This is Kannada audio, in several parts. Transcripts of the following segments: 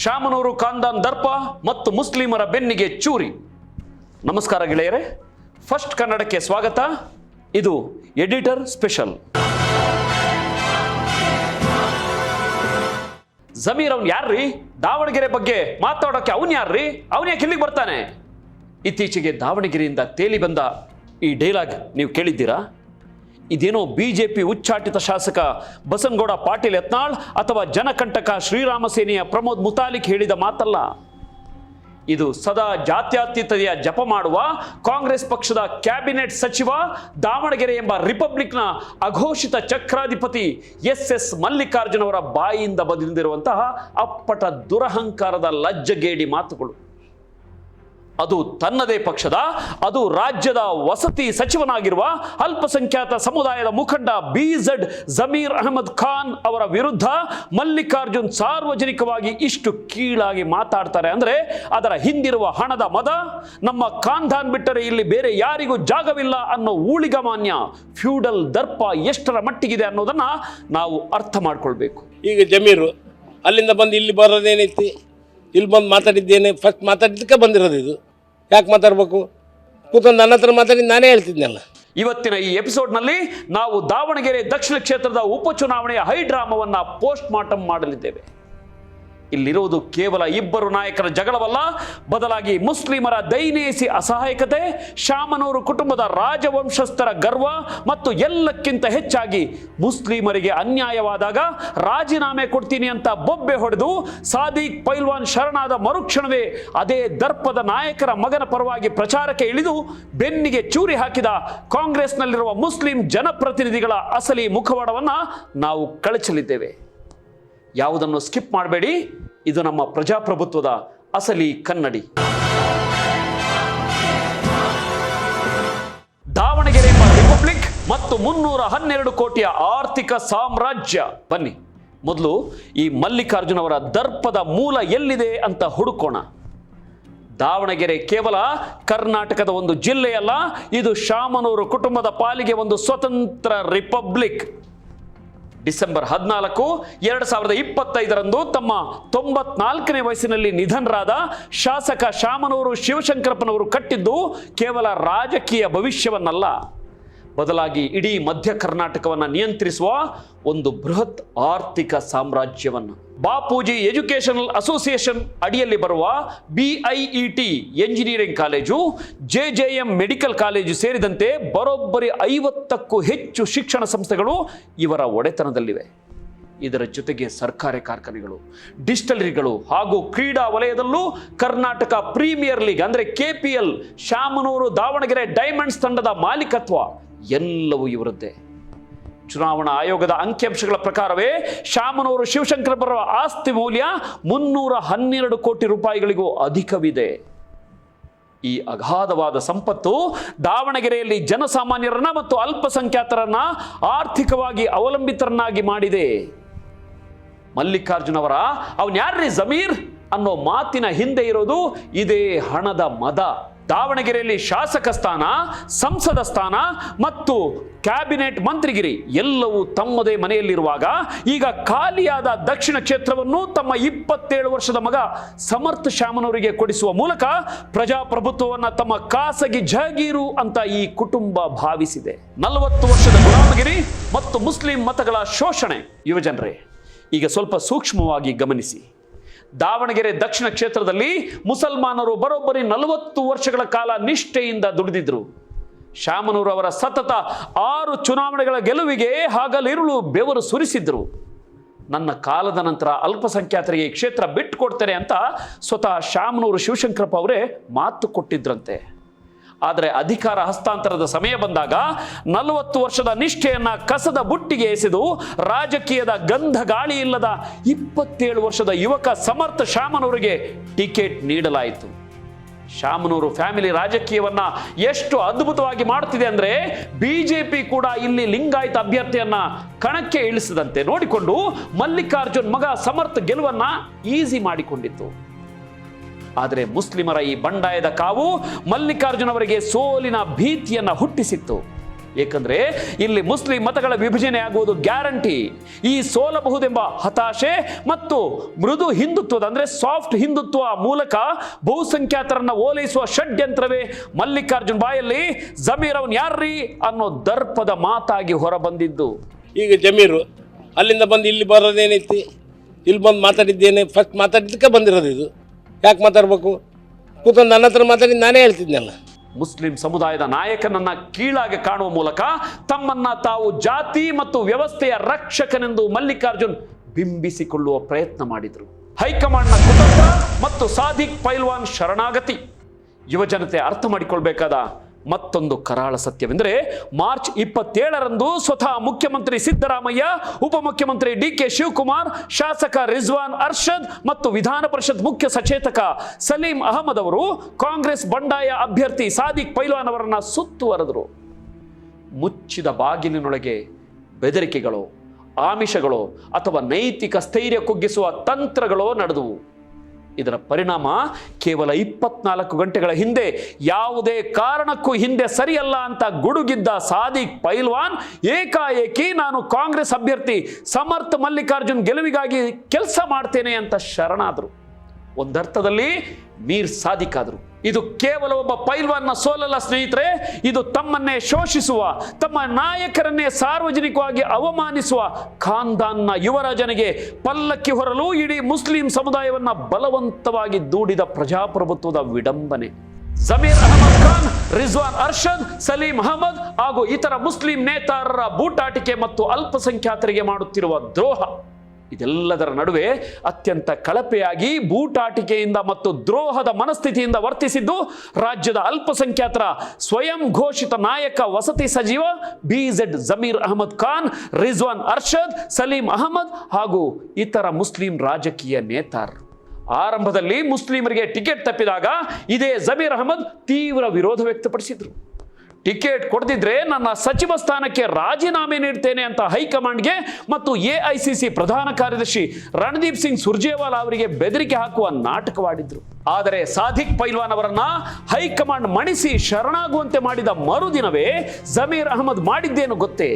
ಶಾಮನೂರು ಖಾನ್ದಾನ್ ದರ್ಪ ಮತ್ತು ಮುಸ್ಲಿಮರ ಬೆನ್ನಿಗೆ ಚೂರಿ. ನಮಸ್ಕಾರ ಗೆಳೆಯರೇ, ಫಸ್ಟ್ ಕನ್ನಡಕ್ಕೆ ಸ್ವಾಗತ. ಇದು ಎಡಿಟರ್ ಸ್ಪೆಷಲ್. ಜಮೀರ್ ಅವನ್ ಯಾರ್ರೀ? ದಾವಣಗೆರೆ ಬಗ್ಗೆ ಮಾತಾಡೋಕೆ ಅವನ್ ಯಾರ್ರೀ? ಅವನ್ ಯಾಕೆ ಇಲ್ಲಿಗೆ ಬರ್ತಾನೆ? ಇತ್ತೀಚೆಗೆ ದಾವಣಗೆರೆಯಿಂದ ತೇಲಿ ಬಂದ ಈ ಡೈಲಾಗ್ ನೀವು ಕೇಳಿದ್ದೀರಾ? ಇದೇನೋ ಬಿಜೆಪಿ ಉಚ್ಚಾಟಿತ ಶಾಸಕ ಬಸನಗೌಡ ಪಾಟೀಲ್ ಯತ್ನಾಳ್ ಅಥವಾ ಜನಕಂಟಕ ಶ್ರೀರಾಮ ಸೇನೆಯ ಪ್ರಮೋದ್ ಮುತಾಲಿಕ್ ಹೇಳಿದ ಮಾತಲ್ಲ. ಇದು ಸದಾ ಜಾತ್ಯತೀತತೆಯ ಜಪ ಮಾಡುವ ಕಾಂಗ್ರೆಸ್ ಪಕ್ಷದ ಕ್ಯಾಬಿನೆಟ್ ಸಚಿವ, ದಾವಣಗೆರೆ ಎಂಬ ರಿಪಬ್ಲಿಕ್ನ ಅಘೋಷಿತ ಚಕ್ರಾಧಿಪತಿ ಎಸ್ ಮಲ್ಲಿಕಾರ್ಜುನ್ ಅವರ ಬಾಯಿಯಿಂದ ಬಂದಿರುವಂತಹ ಅಪ್ಪಟ ದುರಹಂಕಾರದ ಲಜ್ಜಗೇಡಿ ಮಾತುಗಳು. ಅದು ತನ್ನದೇ ಪಕ್ಷದ, ಅದು ರಾಜ್ಯದ ವಸತಿ ಸಚಿವನಾಗಿರುವ ಅಲ್ಪಸಂಖ್ಯಾತ ಸಮುದಾಯದ ಮುಖಂಡ BZ ಜಮೀರ್ ಅಹಮದ್ ಖಾನ್ ಅವರ ವಿರುದ್ಧ ಮಲ್ಲಿಕಾರ್ಜುನ್ ಸಾರ್ವಜನಿಕವಾಗಿ ಇಷ್ಟು ಕೀಳಾಗಿ ಮಾತಾಡ್ತಾರೆ ಅಂದ್ರೆ ಅದರ ಹಿಂದಿರುವ ಹಣದ ಮದ, ನಮ್ಮ ಖಾನ್ದಾನ್ ಬಿಟ್ಟರೆ ಇಲ್ಲಿ ಬೇರೆ ಯಾರಿಗೂ ಜಾಗವಿಲ್ಲ ಅನ್ನೋ ಊಳಿಗಮಾನ್ಯ ಫ್ಯೂಡಲ್ ದರ್ಪ ಎಷ್ಟರ ಮಟ್ಟಿಗಿದೆ ಅನ್ನೋದನ್ನ ನಾವು ಅರ್ಥ ಮಾಡ್ಕೊಳ್ಬೇಕು. ಈಗ ಜಮೀರು ಅಲ್ಲಿಂದ ಬಂದು ಇಲ್ಲಿ ಬರೋದೇನೈತಿ? ಇಲ್ಲಿ ಬಂದು ಮಾತಾಡಿದ್ದೇನೆ, ಫಸ್ಟ್ ಮಾತಾಡಿದ್ದಕ್ಕೆ ಬಂದಿರೋದು. ಇದು ಯಾಕೆ ಮಾತಾಡ್ಬೇಕು? ಕೂತ್ಕೊಂಡು ನನ್ನ ಹತ್ರ ಮಾತಾಡಿ ನಾನೇ ಹೇಳ್ತಿದ್ನಲ್ಲ. ಇವತ್ತಿನ ಈ ಎಪಿಸೋಡ್ನಲ್ಲಿ ನಾವು ದಾವಣಗೆರೆ ದಕ್ಷಿಣ ಕ್ಷೇತ್ರದ ಉಪಚುನಾವಣೆಯ ಹೈಡ್ರಾಮವನ್ನ ಪೋಸ್ಟ್ ಮಾರ್ಟಮ್ ಮಾಡಲಿದ್ದೇವೆ. ಇಲ್ಲಿರುವುದು ಕೇವಲ ಇಬ್ಬರು ನಾಯಕರ ಜಗಳವಲ್ಲ, ಬದಲಾಗಿ ಮುಸ್ಲಿಮರ ದೈನೇಸಿ ಅಸಹಾಯಕತೆ, ಶಾಮನೂರು ಕುಟುಂಬದ ರಾಜವಂಶಸ್ಥರ ಗರ್ವ ಮತ್ತು ಎಲ್ಲಕ್ಕಿಂತ ಹೆಚ್ಚಾಗಿ ಮುಸ್ಲಿಮರಿಗೆ ಅನ್ಯಾಯವಾದಾಗ ರಾಜೀನಾಮೆ ಕೊಡ್ತೀನಿ ಅಂತ ಬೊಬ್ಬೆ ಹೊಡೆದು ಸಾದಿಕ್ ಪೈಲ್ವಾನ್ ಶರಣಾದ ಮರುಕ್ಷಣವೇ ಅದೇ ದರ್ಪದ ನಾಯಕರ ಮಗನ ಪರವಾಗಿ ಪ್ರಚಾರಕ್ಕೆ ಇಳಿದು ಬೆನ್ನಿಗೆ ಚೂರಿ ಹಾಕಿದ ಕಾಂಗ್ರೆಸ್ನಲ್ಲಿರುವ ಮುಸ್ಲಿಂ ಜನಪ್ರತಿನಿಧಿಗಳ ಅಸಲಿ ಮುಖವಾಡವನ್ನ ನಾವು ಕಳಚಲಿದ್ದೇವೆ. ಯಾವುದನ್ನು ಸ್ಕಿಪ್ ಮಾಡಬೇಡಿ. ಇದು ನಮ್ಮ ಪ್ರಜಾಪ್ರಭುತ್ವದ ಅಸಲಿ ಕನ್ನಡಿ. ದಾವಣಗೆರೆ ಎಂಬ ರಿಪಬ್ಲಿಕ್ ಮತ್ತು 312 ಕೋಟಿಯ ಆರ್ಥಿಕ ಸಾಮ್ರಾಜ್ಯ. ಬನ್ನಿ ಮೊದಲು ಈ ಮಲ್ಲಿಕಾರ್ಜುನ್ ಅವರ ದರ್ಪದ ಮೂಲ ಎಲ್ಲಿದೆ ಅಂತ ಹುಡುಕೋಣ. ದಾವಣಗೆರೆ ಕೇವಲ ಕರ್ನಾಟಕದ ಒಂದು ಜಿಲ್ಲೆಯಲ್ಲ, ಇದು ಶಾಮನೂರು ಕುಟುಂಬದ ಪಾಲಿಗೆ ಒಂದು ಸ್ವತಂತ್ರ ರಿಪಬ್ಲಿಕ್. ಡಿಸೆಂಬರ್ 14, 2025 ತಮ್ಮ 94ನೇ ವಯಸ್ಸಿನಲ್ಲಿ ನಿಧನರಾದ ಶಾಸಕ ಶಾಮನೂರು ಶಿವಶಂಕರಪ್ಪನವರು ಕಟ್ಟಿದ್ದು ಕೇವಲ ರಾಜಕೀಯ ಭವಿಷ್ಯವನ್ನಲ್ಲ, ಬದಲಾಗಿ ಇಡೀ ಮಧ್ಯ ಕರ್ನಾಟಕವನ್ನು ನಿಯಂತ್ರಿಸುವ ಒಂದು ಬೃಹತ್ ಆರ್ಥಿಕ ಸಾಮ್ರಾಜ್ಯವನ್ನು. ಬಾಪೂಜಿ ಎಜುಕೇಷನಲ್ ಅಸೋಸಿಯೇಷನ್ ಅಡಿಯಲ್ಲಿ ಬರುವ BIET engineering college, JJM medical college ಸೇರಿದಂತೆ ಬರೋಬ್ಬರಿ 50ಕ್ಕೂ ಹೆಚ್ಚು ಶಿಕ್ಷಣ ಸಂಸ್ಥೆಗಳು ಇವರ ಒಡೆತನದಲ್ಲಿವೆ. ಇದರ ಜೊತೆಗೆ ಸರ್ಕಾರಿ ಕಾರ್ಖಾನೆಗಳು, ಡಿಸ್ಟಿಲರಿಗಳು ಹಾಗೂ ಕ್ರೀಡಾ ವಲಯದಲ್ಲೂ ಕರ್ನಾಟಕ ಪ್ರೀಮಿಯರ್ ಲೀಗ್ ಅಂದ್ರೆ KPL, ಶಾಮನೂರು ದಾವಣಗೆರೆ ಡೈಮಂಡ್ಸ್ ತಂಡದ ಮಾಲೀಕತ್ವ ಎಲ್ಲವೂ ಇವರದ್ದೇ. ಚುನಾವಣಾ ಆಯೋಗದ ಅಂಕಿಅಂಶಗಳ ಪ್ರಕಾರವೇ ಶಾಮನೂರು ಶಿವಶಂಕರಪ್ಪರ ಆಸ್ತಿ ಮೌಲ್ಯ 312 ಕೋಟಿ ರೂಪಾಯಿಗಳಿಗೂ ಅಧಿಕವಿದೆ. ಈ ಅಗಾಧವಾದ ಸಂಪತ್ತು ದಾವಣಗೆರೆಯಲ್ಲಿ ಜನಸಾಮಾನ್ಯರನ್ನ ಮತ್ತು ಅಲ್ಪಸಂಖ್ಯಾತರನ್ನ ಆರ್ಥಿಕವಾಗಿ ಅವಲಂಬಿತರನ್ನಾಗಿ ಮಾಡಿದೆ. ಮಲ್ಲಿಕಾರ್ಜುನ್ ಅವರ ಅವನ್ ಯಾರ್ರೀ ಜಮೀರ್ ಅನ್ನೋ ಮಾತಿನ ಹಿಂದೆ ಇರೋದು ಇದೇ ಹಣದ ಮದ. ದಾವಣಗೆರೆಯಲ್ಲಿ ಶಾಸಕ ಸ್ಥಾನ, ಸಂಸದ ಸ್ಥಾನ ಮತ್ತು ಕ್ಯಾಬಿನೆಟ್ ಮಂತ್ರಿಗಿರಿ ಎಲ್ಲವೂ ತಮ್ಮದೇ ಮನೆಯಲ್ಲಿರುವಾಗ ಈಗ ಖಾಲಿಯಾದ ದಕ್ಷಿಣ ಕ್ಷೇತ್ರವನ್ನು ತಮ್ಮ 27 ವರ್ಷದ ಮಗ ಸಮರ್ಥ ಶಾಮನೂರಿಗೆ ಕೊಡಿಸುವ ಮೂಲಕ ಪ್ರಜಾಪ್ರಭುತ್ವವನ್ನು ತಮ್ಮ ಖಾಸಗಿ ಜಗೀರು ಅಂತ ಈ ಕುಟುಂಬ ಭಾವಿಸಿದೆ. 40 ವರ್ಷದ ಗುಲಾಮಗಿರಿ ಮತ್ತು ಮುಸ್ಲಿಂ ಮತಗಳ ಶೋಷಣೆ. ಯುವಜನರೇ, ಈಗ ಸ್ವಲ್ಪ ಸೂಕ್ಷ್ಮವಾಗಿ ಗಮನಿಸಿ. ದಾವಣಗೆರೆ ದಕ್ಷಿಣ ಕ್ಷೇತ್ರದಲ್ಲಿ ಮುಸಲ್ಮಾನರು ಬರೋಬ್ಬರಿ 40 ವರ್ಷಗಳ ಕಾಲ ನಿಷ್ಠೆಯಿಂದ ದುಡಿದಿದ್ರು. ಶಾಮನೂರು ಅವರ ಸತತ 6 ಚುನಾವಣೆಗಳ ಗೆಲುವಿಗೆ ಹಗಲಿರುಳು ಬೆವರು ಸುರಿಸಿದ್ರು. ನನ್ನ ಕಾಲದ ನಂತರ ಅಲ್ಪಸಂಖ್ಯಾತರಿಗೆ ಈ ಕ್ಷೇತ್ರ ಬಿಟ್ಟುಕೊಡ್ತೇನೆ ಅಂತ ಸ್ವತಃ ಶಾಮನೂರು ಶಿವಶಂಕರಪ್ಪ ಅವರೇ ಮಾತು ಕೊಟ್ಟಿದ್ರಂತೆ. ಆದರೆ ಅಧಿಕಾರ ಹಸ್ತಾಂತರದ ಸಮಯ ಬಂದಾಗ 40 ವರ್ಷದ ನಿಷ್ಠೆಯನ್ನ ಕಸದ ಬುಟ್ಟಿಗೆ ಎಸೆದು ರಾಜಕೀಯದ ಗಂಧ ಗಾಳಿ ಇಲ್ಲದ 27 ವರ್ಷದ ಯುವಕ ಸಮರ್ಥ ಶಾಮನೂರಿಗೆ ಟಿಕೆಟ್ ನೀಡಲಾಯಿತು. ಶಾಮನೂರು ಫ್ಯಾಮಿಲಿ ರಾಜಕೀಯವನ್ನ ಎಷ್ಟು ಅದ್ಭುತವಾಗಿ ಮಾಡುತ್ತಿದೆ ಅಂದ್ರೆ ಬಿಜೆಪಿ ಕೂಡ ಇಲ್ಲಿ ಲಿಂಗಾಯತ ಅಭ್ಯರ್ಥಿಯನ್ನ ಕಣಕ್ಕೆ ಇಳಿಸದಂತೆ ನೋಡಿಕೊಂಡು ಮಲ್ಲಿಕಾರ್ಜುನ್ ಮಗ ಸಮರ್ಥ ಗೆಲುವನ್ನ ಈಸಿ ಮಾಡಿಕೊಂಡಿತ್ತು. ಆದರೆ ಮುಸ್ಲಿಮರ ಈ ಬಂಡಾಯದ ಕಾವು ಮಲ್ಲಿಕಾರ್ಜುನ್ ಅವರಿಗೆ ಸೋಲಿನ ಭೀತಿಯನ್ನ ಹುಟ್ಟಿಸಿತ್ತು. ಏಕೆಂದರೆ ಇಲ್ಲಿ ಮುಸ್ಲಿಂ ಮತಗಳ ವಿಭಜನೆ ಆಗುವುದು ಗ್ಯಾರಂಟಿ. ಈ ಸೋಲಬಹುದೆಂಬ ಹತಾಶೆ ಮತ್ತು ಮೃದು ಹಿಂದುತ್ವದ ಅಂದರೆ ಸಾಫ್ಟ್ ಹಿಂದುತ್ವ ಮೂಲಕ ಬಹುಸಂಖ್ಯಾತರನ್ನ ಓಲೈಸುವ ಷಡ್ಯಂತ್ರವೇ ಮಲ್ಲಿಕಾರ್ಜುನ್ ಬಾಯಲ್ಲಿ ಜಮೀರ್ ಅವನ್ ಯಾರ್ರೀ ಅನ್ನೋ ದರ್ಪದ ಮಾತಾಗಿ ಹೊರಬಂದಿದ್ದು. ಈಗ ಜಮೀರು ಅಲ್ಲಿಂದ ಬಂದು ಇಲ್ಲಿ ಬರೋದೇನೈತಿ, ಇಲ್ಲಿ ಬಂದು ಮಾತಾಡಿದ್ದೇನೆ, ಫಸ್ಟ್ ಮಾತಾಡಿದ್ದಕ್ಕೆ ಬಂದಿರೋದು ಇದು. ಯಾಕೆ ಮಾತಾಡ್ಬೇಕು? ಕೂತ್ಕೊಂಡು ನನ್ನ ಹತ್ರ ಮಾತಾಡಿ ನಾನೇ ಹೇಳ್ತಿದ್ನಲ್ಲ. ಮುಸ್ಲಿಂ ಸಮುದಾಯದ ನಾಯಕನನ್ನ ಕೀಳಾಗಿ ಕಾಣುವ ಮೂಲಕ ತಮ್ಮನ್ನ ತಾವು ಜಾತಿ ಮತ್ತು ವ್ಯವಸ್ಥೆಯ ರಕ್ಷಕನೆಂದು ಮಲ್ಲಿಕಾರ್ಜುನ್ ಬಿಂಬಿಸಿಕೊಳ್ಳುವ ಪ್ರಯತ್ನ ಮಾಡಿದರು. ಹೈಕಮಾಂಡ್ನ ಕುತಂತ್ರ ಮತ್ತು ಸಾದಿಕ್ ಪೈಲ್ವಾನ್ ಶರಣಾಗತಿ ಯುವಜನತೆ ಅರ್ಥ ಮಾಡಿಕೊಳ್ಬೇಕಾದ ಮತ್ತೊಂದು ಕರಾಳ ಸತ್ಯವೆಂದರೆ ಮಾರ್ಚ್ 27ರಂದು ಸ್ವತಃ ಮುಖ್ಯಮಂತ್ರಿ ಸಿದ್ದರಾಮಯ್ಯ, ಉಪಮುಖ್ಯಮಂತ್ರಿ ಡಿ.ಕೆ. ಶಿವಕುಮಾರ್, ಶಾಸಕ ರಿಜ್ವಾನ್ ಅರ್ಷದ್ ಮತ್ತು ವಿಧಾನ ಪರಿಷತ್ ಮುಖ್ಯ ಸಚೇತಕ ಸಲೀಂ ಅಹಮದ್ ಅವರು ಕಾಂಗ್ರೆಸ್ ಬಂಡಾಯ ಅಭ್ಯರ್ಥಿ ಸಾದಿಕ್ ಪೈಲ್ವಾನ್ ಅವರನ್ನ ಸುತ್ತುವರೆದರು. ಮುಚ್ಚಿದ ಬಾಗಿಲಿನೊಳಗೆ ಬೆದರಿಕೆಗಳು, ಆಮಿಷಗಳು ಅಥವಾ ನೈತಿಕ ಸ್ಥೈರ್ಯ ಕುಗ್ಗಿಸುವ ತಂತ್ರಗಳು ನಡೆದವು. ಇದರ ಪರಿಣಾಮ ಕೇವಲ 24 ಗಂಟೆಗಳ ಹಿಂದೆ ಯಾವುದೇ ಕಾರಣಕ್ಕೂ ಹಿಂದೆ ಸರಿಯಲ್ಲ ಅಂತ ಗುಡುಗಿದ್ದ ಸಾದಿಕ್ ಪೈಲ್ವಾನ್ ಏಕಾಏಕಿ ನಾನು ಕಾಂಗ್ರೆಸ್ ಅಭ್ಯರ್ಥಿ ಸಮರ್ಥ ಮಲ್ಲಿಕಾರ್ಜುನ್ ಗೆಲುವಿಗಾಗಿ ಕೆಲಸ ಮಾಡ್ತೇನೆ ಅಂತ ಶರಣಾದರು. ಒಂದರ್ಥದಲ್ಲಿ ಮೀರ್ ಸಾದಿಕ್ ಆದರು. ಇದು ಕೇವಲ ಒಬ್ಬ ಪೈಲ್ವಾನ್ನ ಸೋಲಲ್ಲ ಸ್ನೇಹಿತರೆ, ಇದು ತಮ್ಮನ್ನೇ ಶೋಷಿಸುವ, ತಮ್ಮ ನಾಯಕರನ್ನೇ ಸಾರ್ವಜನಿಕವಾಗಿ ಅವಮಾನಿಸುವ ಖಾನ್ದಾನ್ನ ಯುವರಾಜನಿಗೆ ಪಲ್ಲಕ್ಕಿ ಹೊರಲು ಇಡೀ ಮುಸ್ಲಿಂ ಸಮುದಾಯವನ್ನ ಬಲವಂತವಾಗಿ ದೂಡಿದ ಪ್ರಜಾಪ್ರಭುತ್ವದ ವಿಡಂಬನೆ. ಜಮೀರ್ ಅಹಮದ್ ಖಾನ್, ರಿಜ್ವಾನ್ ಅರ್ಷದ್, ಸಲೀಂ ಅಹಮದ್ ಹಾಗೂ ಇತರ ಮುಸ್ಲಿಂ ನೇತಾರರ ಬೂಟಾಟಿಕೆ ಮತ್ತು ಅಲ್ಪಸಂಖ್ಯಾತರಿಗೆ ಮಾಡುತ್ತಿರುವ ದ್ರೋಹ, ಇದೆಲ್ಲದರ ನಡುವೆ ಅತ್ಯಂತ ಕಳಪೆಯಾಗಿ ಬೂಟಾಟಿಕೆಯಿಂದ ಮತ್ತು ದ್ರೋಹದ ಮನಸ್ಥಿತಿಯಿಂದ ವರ್ತಿಸಿದ್ದು ರಾಜ್ಯದ ಅಲ್ಪಸಂಖ್ಯಾತರ ಸ್ವಯಂ ಘೋಷಿತ ನಾಯಕ, ವಸತಿ ಸಚಿವ BZ ಜಮೀರ್ ಅಹಮದ್ ಖಾನ್, ರಿಜ್ವಾನ್ ಅರ್ಷದ್, ಸಲೀಂ ಅಹಮದ್ ಹಾಗೂ ಇತರ ಮುಸ್ಲಿಂ ರಾಜಕೀಯ ನೇತಾರರು. ಆರಂಭದಲ್ಲಿ ಮುಸ್ಲಿಮರಿಗೆ ಟಿಕೆಟ್ ತಪ್ಪಿದಾಗ ಇದೇ ಜಮೀರ್ ಅಹಮದ್ ತೀವ್ರ ವಿರೋಧ ವ್ಯಕ್ತಪಡಿಸಿದ್ರು. ಟಿಕೆಟ್ ಕೊಡದಿದ್ರೆ ನನ್ನ ಸಚಿವ ಸ್ಥಾನಕ್ಕೆ ರಾಜೀನಾಮೆ ನೀಡ್ತೇನೆ ಅಂತ ಹೈಕಮಾಂಡ್ಗೆ ಮತ್ತು AICC ಪ್ರಧಾನ ಕಾರ್ಯದರ್ಶಿ ರಣದೀಪ್ ಸಿಂಗ್ ಸುರ್ಜೇವಾಲಾ ಅವರಿಗೆ ಬೆದರಿಕೆ ಹಾಕುವ ನಾಟಕವಾಡಿದ್ರು. ಆದರೆ ಸಾದಿಕ್ ಪೈಲ್ವಾನ್ ಅವರನ್ನ ಹೈಕಮಾಂಡ್ ಮಣಿಸಿ ಶರಣಾಗುವಂತೆ ಮಾಡಿದ ಮರುದಿನವೇ ಜಮೀರ್ ಅಹಮದ್ ಮಾಡಿದ್ದೇನು ಗೊತ್ತೇ?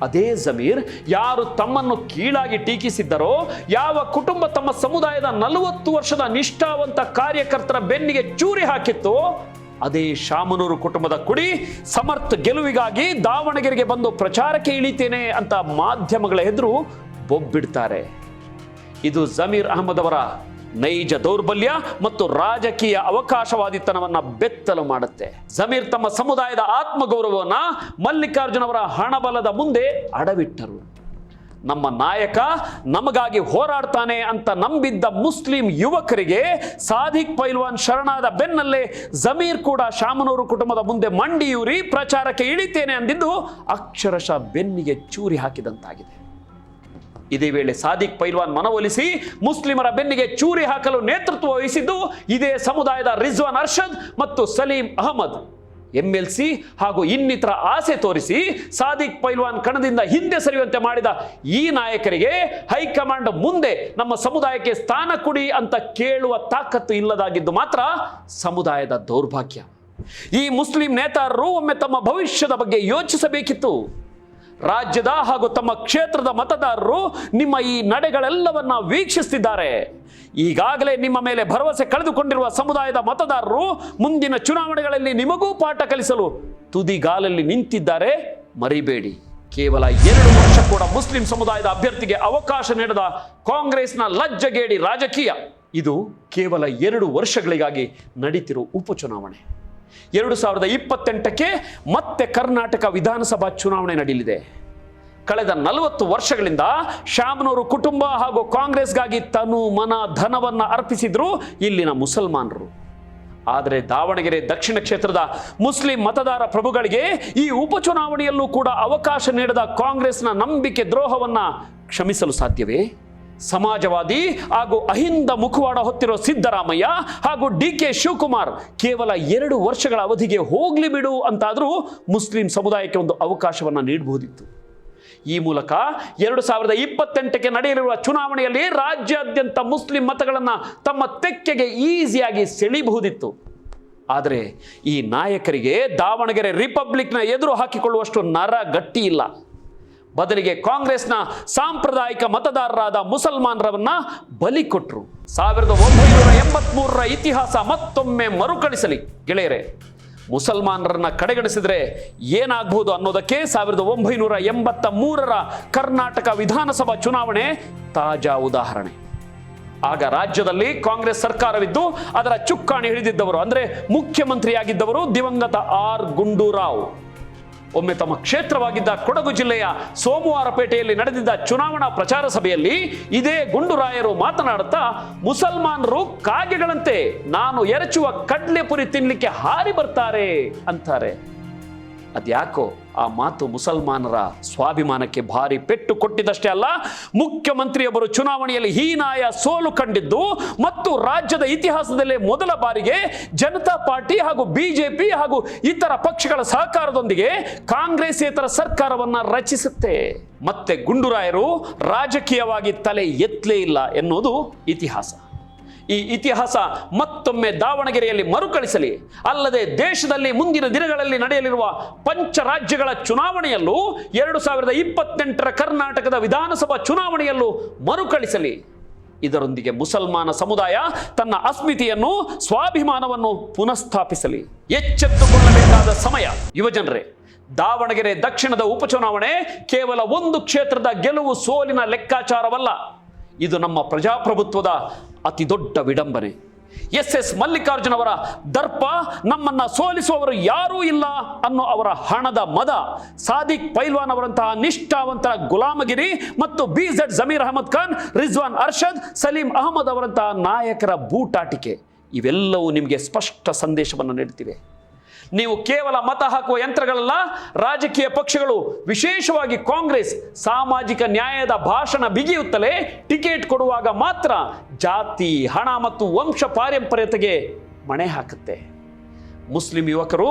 ಅದೇ ಜಮೀರ್ ಯಾರು ತಮ್ಮನ್ನು ಕೀಳಾಗಿ ಟೀಕಿಸಿದ್ದರೋ, ಯಾವ ಕುಟುಂಬ ತಮ್ಮ ಸಮುದಾಯದ 40 ವರ್ಷದ ನಿಷ್ಠಾವಂತ ಕಾರ್ಯಕರ್ತರ ಬೆನ್ನಿಗೆ ಚೂರಿ ಹಾಕಿತ್ತು, ಅದೇ ಶಾಮನೂರು ಕುಟುಂಬದ ಕುಡಿ ಸಮರ್ಥ ಗೆಲುವಿಗಾಗಿ ದಾವಣಗೆರೆಗೆ ಬಂದು ಪ್ರಚಾರಕ್ಕೆ ಇಳಿತೇನೆ ಅಂತ ಮಾಧ್ಯಮಗಳ ಎದುರು ಬೊಬ್ಬಿಡ್ತಾರೆ. ಇದು ಜಮೀರ್ ಅಹಮದ್ ಅವರ ನೈಜ ದೌರ್ಬಲ್ಯ ಮತ್ತು ರಾಜಕೀಯ ಅವಕಾಶವಾದಿತನವನ್ನ ಬೆತ್ತಲು ಮಾಡುತ್ತೆ. ಜಮೀರ್ ತಮ್ಮ ಸಮುದಾಯದ ಆತ್ಮಗೌರವವನ್ನ ಮಲ್ಲಿಕಾರ್ಜುನ್ ಅವರ ಹಣಬಲದ ಮುಂದೆ ಅಡವಿಟ್ಟರು. ನಮ್ಮ ನಾಯಕ ನಮಗಾಗಿ ಹೋರಾಡ್ತಾನೆ ಅಂತ ನಂಬಿದ್ದ ಮುಸ್ಲಿಂ ಯುವಕರಿಗೆ ಸಾದಿಕ್ ಪೈಲ್ವಾನ್ ಶರಣಾದ ಬೆನ್ನಲ್ಲೇ ಜಮೀರ್ ಕೂಡ ಶಾಮನೂರು ಕುಟುಂಬದ ಮುಂದೆ ಮಂಡಿಯೂರಿ ಪ್ರಚಾರಕ್ಕೆ ಇಳಿತೇನೆ ಅಂದಿದ್ದು ಅಕ್ಷರಶಃ ಬೆನ್ನಿಗೆ ಚೂರಿ ಹಾಕಿದಂತಾಗಿದೆ. ಇದೇ ವೇಳೆ ಸಾದಿಕ್ ಪೈಲ್ವಾನ್ ಮನವೊಲಿಸಿ ಮುಸ್ಲಿಮರ ಬೆನ್ನಿಗೆ ಚೂರಿ ಹಾಕಲು ನೇತೃತ್ವ ವಹಿಸಿದ್ದು ಇದೇ ಸಮುದಾಯದ ರಿಜ್ವಾನ್ ಅರ್ಷದ್ ಮತ್ತು ಸಲೀಂ ಅಹಮದ್. MLC ಹಾಗೂ ಇನ್ನಿತರ ಆಸೆ ತೋರಿಸಿ ಸಾದಿಕ್ ಪೈಲ್ವಾನ್ ಕಣದಿಂದ ಹಿಂದೆ ಸರಿಯುವಂತೆ ಮಾಡಿದ ಈ ನಾಯಕರಿಗೆ ಹೈಕಮಾಂಡ್ ಮುಂದೆ ನಮ್ಮ ಸಮುದಾಯಕ್ಕೆ ಸ್ಥಾನ ಕೊಡಿ ಅಂತ ಕೇಳುವ ತಾಕತ್ತು ಇಲ್ಲದಾಗಿದ್ದು ಮಾತ್ರ ಸಮುದಾಯದ ದೌರ್ಭಾಗ್ಯ. ಈ ಮುಸ್ಲಿಂ ನೇತಾರರು ಒಮ್ಮೆ ತಮ್ಮ ಭವಿಷ್ಯದ ಬಗ್ಗೆ ಯೋಚಿಸಬೇಕಿತ್ತು. ರಾಜ್ಯದ ಹಾಗೂ ತಮ್ಮ ಕ್ಷೇತ್ರದ ಮತದಾರರು ನಿಮ್ಮ ಈ ನಡೆಗಳೆಲ್ಲವನ್ನ ವೀಕ್ಷಿಸುತ್ತಿದ್ದಾರೆ. ಈಗಾಗಲೇ ನಿಮ್ಮ ಮೇಲೆ ಭರವಸೆ ಕಳೆದುಕೊಂಡಿರುವ ಸಮುದಾಯದ ಮತದಾರರು ಮುಂದಿನ ಚುನಾವಣೆಗಳಲ್ಲಿ ನಿಮಗೂ ಪಾಠ ಕಲಿಸಲು ತುದಿಗಾಲಲ್ಲಿ ನಿಂತಿದ್ದಾರೆ, ಮರಿಬೇಡಿ. ಕೇವಲ 2 ವರ್ಷ ಕೂಡ ಮುಸ್ಲಿಂ ಸಮುದಾಯದ ಅಭ್ಯರ್ಥಿಗೆ ಅವಕಾಶ ನೀಡದ ಕಾಂಗ್ರೆಸ್ನ ಲಜ್ಜಗೇಡಿ ರಾಜಕೀಯ ಇದು ಕೇವಲ 2 ವರ್ಷಗಳಿಗಾಗಿ ನಡೀತಿರುವ ಉಪಚುನಾವಣೆ. 2028ಕ್ಕೆ ಮತ್ತೆ ಕರ್ನಾಟಕ ವಿಧಾನಸಭಾ ಚುನಾವಣೆ ನಡೆಯಲಿದೆ. ಕಳೆದ 40 ವರ್ಷಗಳಿಂದ ಶಾಮನೂರು ಕುಟುಂಬ ಹಾಗೂ ಕಾಂಗ್ರೆಸ್ಗಾಗಿ ತನು ಮನ ಧನವನ್ನ ಅರ್ಪಿಸಿದ್ರು ಇಲ್ಲಿನ ಮುಸಲ್ಮಾನರು. ಆದರೆ ದಾವಣಗೆರೆ ದಕ್ಷಿಣ ಕ್ಷೇತ್ರದ ಮುಸ್ಲಿಂ ಮತದಾರ ಪ್ರಭುಗಳಿಗೆ ಈ ಉಪಚುನಾವಣೆಯಲ್ಲೂ ಕೂಡ ಅವಕಾಶ ನೀಡದ ಕಾಂಗ್ರೆಸ್ನ ನಂಬಿಕೆ ದ್ರೋಹವನ್ನ ಕ್ಷಮಿಸಲು ಸಾಧ್ಯವೇ? ಸಮಾಜವಾದಿ ಹಾಗೂ ಅಹಿಂದ ಮುಖವಾಡ ಹೊತ್ತಿರೋ ಸಿದ್ದರಾಮಯ್ಯ ಹಾಗೂ ಡಿ.ಕೆ. ಶಿವಕುಮಾರ್ ಕೇವಲ 2 ವರ್ಷಗಳ ಅವಧಿಗೆ ಹೋಗ್ಲಿ ಬಿಡು ಅಂತಾದರೂ ಮುಸ್ಲಿಂ ಸಮುದಾಯಕ್ಕೆ ಒಂದು ಅವಕಾಶವನ್ನ ನೀಡಬಹುದಿತ್ತು. ಈ ಮೂಲಕ 2028ಕ್ಕೆ ನಡೆಯಲಿರುವ ಚುನಾವಣೆಯಲ್ಲಿ ರಾಜ್ಯಾದ್ಯಂತ ಮುಸ್ಲಿಂ ಮತಗಳನ್ನು ತಮ್ಮ ತೆಕ್ಕೆಗೆ ಈಸಿಯಾಗಿ ಸೆಳೆಯಬಹುದಿತ್ತು. ಆದರೆ ಈ ನಾಯಕರಿಗೆ ದಾವಣಗೆರೆ ರಿಪಬ್ಲಿಕ್ನ ಎದುರು ಹಾಕಿಕೊಳ್ಳುವಷ್ಟು ನರ ಗಟ್ಟಿ ಇಲ್ಲ. ಬದಲಿಗೆ ಕಾಂಗ್ರೆಸ್ನ ಸಾಂಪ್ರದಾಯಿಕ ಮತದಾರರಾದ ಮುಸಲ್ಮಾನರನ್ನ ಬಲಿ ಕೊಟ್ಟರು. 1983ರ ಇತಿಹಾಸ ಮತ್ತೊಮ್ಮೆ ಮರುಕಳಿಸಲಿ ಗೆಳೆಯರೆ. ಮುಸಲ್ಮಾನರನ್ನ ಕಡೆಗಣಿಸಿದ್ರೆ ಏನಾಗಬಹುದು ಅನ್ನೋದಕ್ಕೆ 1983ರ ಕರ್ನಾಟಕ ವಿಧಾನಸಭಾ ಚುನಾವಣೆ ತಾಜಾ ಉದಾಹರಣೆ. ಆಗ ರಾಜ್ಯದಲ್ಲಿ ಕಾಂಗ್ರೆಸ್ ಸರ್ಕಾರವಿದ್ದು ಅದರ ಚುಕ್ಕಾಣಿ ಹಿಡಿದಿದ್ದವರು ಅಂದ್ರೆ ಮುಖ್ಯಮಂತ್ರಿಯಾಗಿದ್ದವರು ದಿವಂಗತ ಆರ್ ಗುಂಡೂರಾವ್. ಒಮ್ಮೆ ತಮ್ಮ ಕ್ಷೇತ್ರವಾಗಿದ್ದ ಕೊಡಗು ಜಿಲ್ಲೆಯ ಸೋಮವಾರಪೇಟೆಯಲ್ಲಿ ನಡೆದಿದ್ದ ಚುನಾವಣಾ ಪ್ರಚಾರ ಸಭೆಯಲ್ಲಿ ಇದೇ ಗುಂಡೂರಾಯರು ಮಾತನಾಡುತ್ತಾ ಮುಸಲ್ಮಾನರು ಕಾಗೆಗಳಂತೆ ನಾನು ಎರಚುವ ಕಡ್ಲೆಪುರಿ ತಿನ್ಲಿಕ್ಕೆ ಹಾರಿ ಬರ್ತಾರೆ ಅಂತಾರೆ. ಅದ್ಯಾಕೋ ಆ ಮಾತು ಮುಸಲ್ಮಾನರ ಸ್ವಾಭಿಮಾನಕ್ಕೆ ಭಾರಿ ಪೆಟ್ಟು ಕೊಟ್ಟಿದ್ದಷ್ಟೇ ಅಲ್ಲ, ಮುಖ್ಯಮಂತ್ರಿಯೊಬ್ಬರು ಚುನಾವಣೆಯಲ್ಲಿ ಹೀನಾಯ ಸೋಲು ಕಂಡಿದ್ದು ಮತ್ತು ರಾಜ್ಯದ ಇತಿಹಾಸದಲ್ಲೇ ಮೊದಲ ಬಾರಿಗೆ ಜನತಾ ಪಾರ್ಟಿ ಹಾಗೂ ಬಿಜೆಪಿ ಹಾಗೂ ಇತರ ಪಕ್ಷಗಳ ಸಹಕಾರದೊಂದಿಗೆ ಕಾಂಗ್ರೆಸ್ಸೇತರ ಸರ್ಕಾರವನ್ನ ರಚಿಸುತ್ತೆ. ಮತ್ತೆ ಗುಂಡೂರಾಯರು ರಾಜಕೀಯವಾಗಿ ತಲೆ ಎತ್ತಲೇ ಇಲ್ಲ ಎನ್ನುವುದು ಇತಿಹಾಸ. ಈ ಇತಿಹಾಸ ಮತ್ತೊಮ್ಮೆ ದಾವಣಗೆರೆಯಲ್ಲಿ ಮರುಕಳಿಸಲಿ. ಅಲ್ಲದೆ ದೇಶದಲ್ಲಿ ಮುಂದಿನ ದಿನಗಳಲ್ಲಿ ನಡೆಯಲಿರುವ ಪಂಚರಾಜ್ಯಗಳ ಚುನಾವಣೆಯಲ್ಲೂ 2028ರ ಕರ್ನಾಟಕದ ವಿಧಾನಸಭಾ ಚುನಾವಣೆಯಲ್ಲೂ ಮರುಕಳಿಸಲಿ. ಇದರೊಂದಿಗೆ ಮುಸಲ್ಮಾನ ಸಮುದಾಯ ತನ್ನ ಅಸ್ಮಿತೆಯನ್ನು ಸ್ವಾಭಿಮಾನವನ್ನು ಪುನಃಸ್ಥಾಪಿಸಲಿ. ಎಚ್ಚೆತ್ತುಕೊಳ್ಳಬೇಕಾದ ಸಮಯ. ಯುವಜನರೇ, ದಾವಣಗೆರೆ ದಕ್ಷಿಣದ ಉಪಚುನಾವಣೆ ಕೇವಲ ಒಂದು ಕ್ಷೇತ್ರದ ಗೆಲುವು ಸೋಲಿನ ಲೆಕ್ಕಾಚಾರವಲ್ಲ. ಇದು ನಮ್ಮ ಪ್ರಜಾಪ್ರಭುತ್ವದ ಅತಿ ದೊಡ್ಡ ವಿಡಂಬನೆ. ಎಸ್ ಮಲ್ಲಿಕಾರ್ಜುನ್ ಅವರ ದರ್ಪ, ನಮ್ಮನ್ನ ಸೋಲಿಸುವವರು ಯಾರೂ ಇಲ್ಲ ಅನ್ನೋ ಅವರ ಹಣದ ಮದ, ಸಾದಿಕ್ ಪೈಲ್ವಾನ್ ಅವರಂತಹ ನಿಷ್ಠಾವಂತರ ಗುಲಾಮಗಿರಿ ಮತ್ತು BZ ಜಮೀರ್ ಅಹಮದ್ ಖಾನ್, ರಿಜ್ವಾನ್ ಅರ್ಷದ್, ಸಲೀಂ ಅಹಮದ್ ಅವರಂತಹ ನಾಯಕರ ಬೂಟಾಟಿಕೆ ಇವೆಲ್ಲವೂ ನಿಮಗೆ ಸ್ಪಷ್ಟ ಸಂದೇಶವನ್ನು ನೀಡುತ್ತಿವೆ. ನೀವು ಕೇವಲ ಮತ ಹಾಕುವ ಯಂತ್ರಗಳಲ್ಲ, ರಾಜಕೀಯ ಪಕ್ಷಗಳು ವಿಶೇಷವಾಗಿ ಕಾಂಗ್ರೆಸ್ ಸಾಮಾಜಿಕ ನ್ಯಾಯದ ಭಾಷಣ ಬಿಗಿಯುತ್ತಲೇ ಟಿಕೆಟ್ ಕೊಡುವಾಗ ಮಾತ್ರ ಜಾತಿ, ಹಣ ಮತ್ತು ವಂಶ ಪಾರಂಪರ್ಯತೆಗೆ ಮಣೆ ಹಾಕುತ್ತೆ. ಮುಸ್ಲಿಂ ಯುವಕರು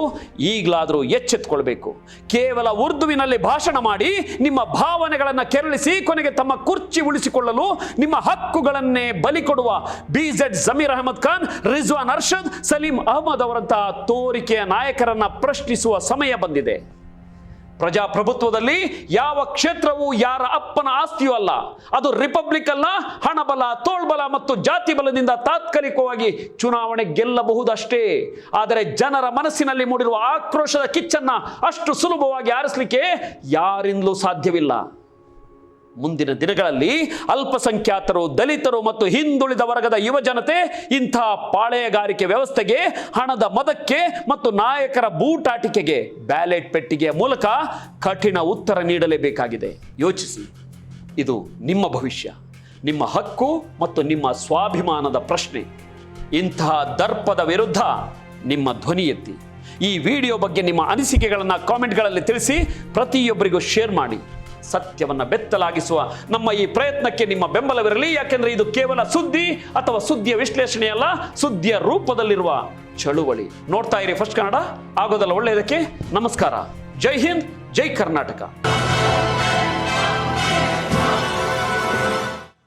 ಈಗಲಾದರೂ ಎಚ್ಚೆತ್ತುಕೊಳ್ಬೇಕು. ಕೇವಲ ಉರ್ದುವಿನಲ್ಲಿ ಭಾಷಣ ಮಾಡಿ ನಿಮ್ಮ ಭಾವನೆಗಳನ್ನು ಕೆರಳಿಸಿ ಕೊನೆಗೆ ತಮ್ಮ ಕುರ್ಚಿ ಉಳಿಸಿಕೊಳ್ಳಲು ನಿಮ್ಮ ಹಕ್ಕುಗಳನ್ನೇ ಬಲಿ ಕೊಡುವ BZ ಜಮೀರ್ ಅಹಮದ್ ಖಾನ್, ರಿಜ್ವಾನ್ ಅರ್ಷದ್, ಸಲೀಂ ಅಹಮದ್ ಅವರಂತಹ ತೋರಿಕೆಯ ನಾಯಕರನ್ನ ಪ್ರಶ್ನಿಸುವ ಸಮಯ ಬಂದಿದೆ. ಪ್ರಜಾಪ್ರಭುತ್ವದಲ್ಲಿ ಯಾವ ಕ್ಷೇತ್ರವೂ ಯಾರ ಅಪ್ಪನ ಆಸ್ತಿಯೂ ಅಲ್ಲ. ಅದು ರಿಪಬ್ಲಿಕ್ ಅಲ್ಲ. ಹಣಬಲ, ತೋಳ್ಬಲ ಮತ್ತು ಜಾತಿ ಬಲದಿಂದ ತಾತ್ಕಾಲಿಕವಾಗಿ ಚುನಾವಣೆ ಗೆಲ್ಲಬಹುದಷ್ಟೇ. ಆದರೆ ಜನರ ಮನಸ್ಸಿನಲ್ಲಿ ಮೂಡಿರುವ ಆಕ್ರೋಶದ ಕಿಚ್ಚನ್ನ ಅಷ್ಟು ಸುಲಭವಾಗಿ ಆರಿಸಲಿಕ್ಕೆ ಯಾರಿಂದಲೂ ಸಾಧ್ಯವಿಲ್ಲ. ಮುಂದಿನ ದಿನಗಳಲ್ಲಿ ಅಲ್ಪಸಂಖ್ಯಾತರು, ದಲಿತರು ಮತ್ತು ಹಿಂದುಳಿದ ವರ್ಗದ ಯುವ ಜನತೆ ಇಂತಹ ಪಾಳೆಯಗಾರಿಕೆ ವ್ಯವಸ್ಥೆಗೆ, ಹಣದ ಮದಕ್ಕೆ ಮತ್ತು ನಾಯಕರ ಬೂಟಾಟಿಕೆಗೆ ಬ್ಯಾಲೆಟ್ ಪೆಟ್ಟಿಗೆಯ ಮೂಲಕ ಕಠಿಣ ಉತ್ತರ ನೀಡಲೇಬೇಕಾಗಿದೆ. ಯೋಚಿಸಿ, ಇದು ನಿಮ್ಮ ಭವಿಷ್ಯ, ನಿಮ್ಮ ಹಕ್ಕು ಮತ್ತು ನಿಮ್ಮ ಸ್ವಾಭಿಮಾನದ ಪ್ರಶ್ನೆ. ಇಂತಹ ದರ್ಪದ ವಿರುದ್ಧ ನಿಮ್ಮ ಧ್ವನಿ ಎತ್ತಿ. ಈ ವಿಡಿಯೋ ಬಗ್ಗೆ ನಿಮ್ಮ ಅನಿಸಿಕೆಗಳನ್ನು ಕಾಮೆಂಟ್ಗಳಲ್ಲಿ ತಿಳಿಸಿ, ಪ್ರತಿಯೊಬ್ಬರಿಗೂ ಶೇರ್ ಮಾಡಿ. ಸತ್ಯವನ್ನ ಬೆತ್ತಲಾಗಿಸುವ ನಮ್ಮ ಈ ಪ್ರಯತ್ನಕ್ಕೆ ನಿಮ್ಮ ಬೆಂಬಲವಿರಲಿ. ಯಾಕೆಂದ್ರೆ ಇದು ಕೇವಲ ಸುದ್ದಿ ಅಥವಾ ಸುದ್ದಿಯ ವಿಶ್ಲೇಷಣೆಯಲ್ಲ, ಸುದ್ದಿಯ ರೂಪದಲ್ಲಿರುವ ಚಳುವಳಿ. ನೋಡ್ತಾ ಇರಿ ಫಸ್ಟ್ ಕನ್ನಡ, ಆಗೋದಲ್ಲ ಒಳ್ಳೆಯದಕ್ಕೆ. ನಮಸ್ಕಾರ. ಜೈ ಹಿಂದ್, ಜೈ ಕರ್ನಾಟಕ.